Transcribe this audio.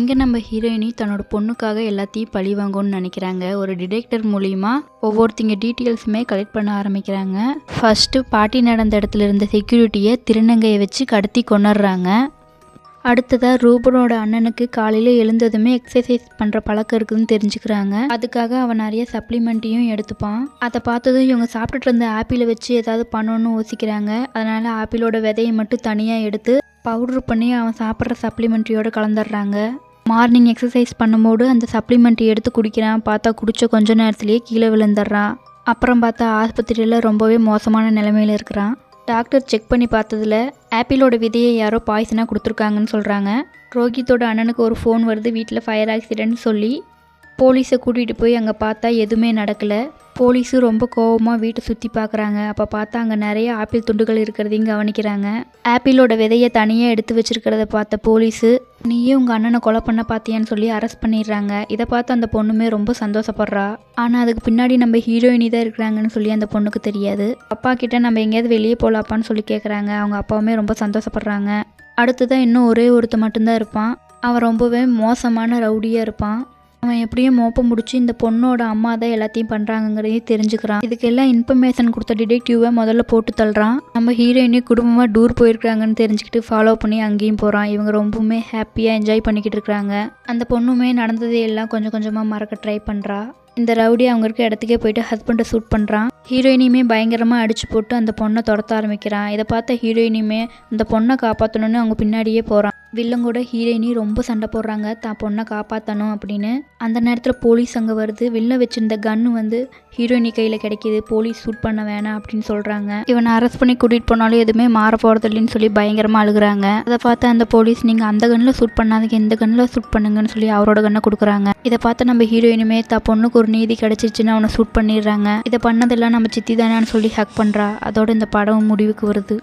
இங்கே நம்ம ஹீரோயினி தன்னோட பொண்ணுக்காக எல்லாத்தையும் பழி வாங்கணும்னு நினைக்கிறாங்க. ஒரு டிடெக்டர் மூலிமா ஒவ்வொருத்திங்க டீட்டெயில்ஸுமே கலெக்ட் பண்ண ஆரம்பிக்கிறாங்க. ஃபர்ஸ்ட்டு பார்ட்டி நடந்த இடத்துல இருந்த செக்யூரிட்டியை திருநங்கையை வச்சு கடத்தி கொண்டுடுறாங்க. அடுத்ததாக ரூபனோட அண்ணனுக்கு காலையில் எழுந்ததுமே எக்ஸசைஸ் பண்ணுற பழக்கம் இருக்குதுன்னு தெரிஞ்சுக்கிறாங்க. அதுக்காக அவன் நிறைய சப்ளிமெண்ட்டையும் எடுத்துப்பான். அதை பார்த்ததும் இவங்க சாப்பிட்டுட்டு இருந்த ஆப்பிளை வச்சு ஏதாவது பண்ணணும்னு யோசிக்கிறாங்க. அதனால் ஆப்பிளோட விதையை மட்டும் தனியாக எடுத்து பவுட்ரு பண்ணி அவன் சாப்பிட்ற சப்ளிமெண்ட்ரியோடு கலந்துடுறாங்க. மார்னிங் எக்ஸசைஸ் பண்ணும்போது அந்த சப்ளிமெண்ட் எடுத்து குடிக்கிறான். பார்த்தா குடித்த கொஞ்ச நேரத்துலேயே கீழே விழுந்துடுறான். அப்புறம் பார்த்தா ஆஸ்பத்திரியில் ரொம்பவே மோசமான நிலைமையில் இருக்கிறான். டாக்டர் செக் பண்ணி பார்த்ததுல ஆப்பிளோட விதையை யாரோ பாய்சனாக கொடுத்துருக்காங்கன்னு சொல்கிறாங்க. ரோஹித்தோட அண்ணனுக்கு ஒரு ஃபோன் வருது, வீட்டில் ஃபயர் ஆக்சிடென்ட் சொல்லி. போலீஸை கூட்டிகிட்டு போய் அங்கே பார்த்தா எதுவுமே நடக்கலை. போலீஸு ரொம்ப கோவமாக வீட்டை சுற்றி பார்க்குறாங்க. அப்போ பார்த்தா அங்கே நிறைய ஆப்பிள் துண்டுகள் இருக்கிறதையும் கவனிக்கிறாங்க. ஆப்பிளோட விதையை தனியாக எடுத்து வச்சிருக்கிறத பார்த்த போலீஸு, நீயே உங்கள் அண்ணனை கொலை பண்ண பார்த்தியான்னு சொல்லி அரெஸ்ட் பண்ணிடுறாங்க. இதை பார்த்து அந்த பொண்ணுமே ரொம்ப சந்தோஷப்படுறா. ஆனால் அதுக்கு பின்னாடி நம்ம ஹீரோயினி தான் இருக்கிறாங்கன்னு சொல்லி அந்த பொண்ணுக்கு தெரியாது. அப்பா கிட்ட நம்ம எங்கேயாவது வெளியே போகலாப்பான்னு சொல்லி கேட்குறாங்க. அவங்க அப்பாவுமே ரொம்ப சந்தோஷப்படுறாங்க. அடுத்ததான் இன்னும் ஒரே ஒருத்தர் மட்டும்தான் இருப்பான். அவன் ரொம்பவே மோசமான ரவுடியாக இருப்பான். அவன் எப்படியும் மோப்ப முடிச்சு இந்த பொண்ணோட அம்மா தான் எல்லாத்தையும் பண்ணுறாங்கிறதையும் தெரிஞ்சுக்கிறான். இதுக்கெல்லாம் இன்ஃபர்மேஷன் கொடுத்த டிடெக்டிவை முதல்ல போட்டு தள்ளுறான். நம்ம ஹீரோயினி குடும்பமாக டூர் போயிருக்காங்கன்னு தெரிஞ்சுக்கிட்டு ஃபாலோ பண்ணி அங்கேயும் போகிறான். இவங்க ரொம்பவுமே ஹாப்பியாக என்ஜாய் பண்ணிக்கிட்டு இருக்கிறாங்க. அந்த பொண்ணுமே நடந்ததையெல்லாம் கொஞ்சம் கொஞ்சமாக மறக்க ட்ரை பண்ணுறா. இந்த ரவுடி அவங்க இருக்க இடத்துக்கே போயிட்டு ஹஸ்பண்டை ஷூட் பண்ணுறான். ஹீரோயினியுமே பயங்கரமாக அடிச்சு போட்டு அந்த பொண்ணை துரத்த ஆரம்பிக்கிறான். இதை பார்த்த ஹீரோயினியுமே அந்த பொண்ணை காப்பாற்றணும்னு அவங்க பின்னாடியே போகிறான். வில்லன் கூட ஹீரோயினி ரொம்ப சண்டை போடுறாங்க தான் பொண்ணை காப்பாற்றணும் அப்படின்னு. அந்த நேரத்தில் போலீஸ் அங்கே வருது. வில்ல வச்சிருந்த கன்று வந்து ஹீரோயினி கையில் கிடைக்கிது. போலீஸ் ஷூட் பண்ண வேணாம் அப்படின்னு சொல்கிறாங்க. இவனை அரெஸ்ட் பண்ணி கூட்டிகிட்டு போனாலும் எதுவுமே மாற போகிறது இல்லைன்னு சொல்லி பயங்கரமாக அழுகுறாங்க. அதை பார்த்து அந்த போலீஸ், நீங்கள் அந்த கண்ணில் ஷூட் பண்ணாதீங்க, இந்த கண்ணில் ஷூட் பண்ணுங்கன்னு சொல்லி அவரோட கண்ணை கொடுக்குறாங்க. இதை பார்த்து நம்ம ஹீரோயினுமே தான் பொண்ணுக்கு ஒரு நீதி கிடைச்சிச்சுன்னு அவனை ஷூட் பண்ணிடுறாங்க. இதை பண்ணதெல்லாம் நம்ம சித்தி தானான்னு சொல்லி ஹக் பண்ணுறா. அதோட இந்த படம் முடிவுக்கு வருது.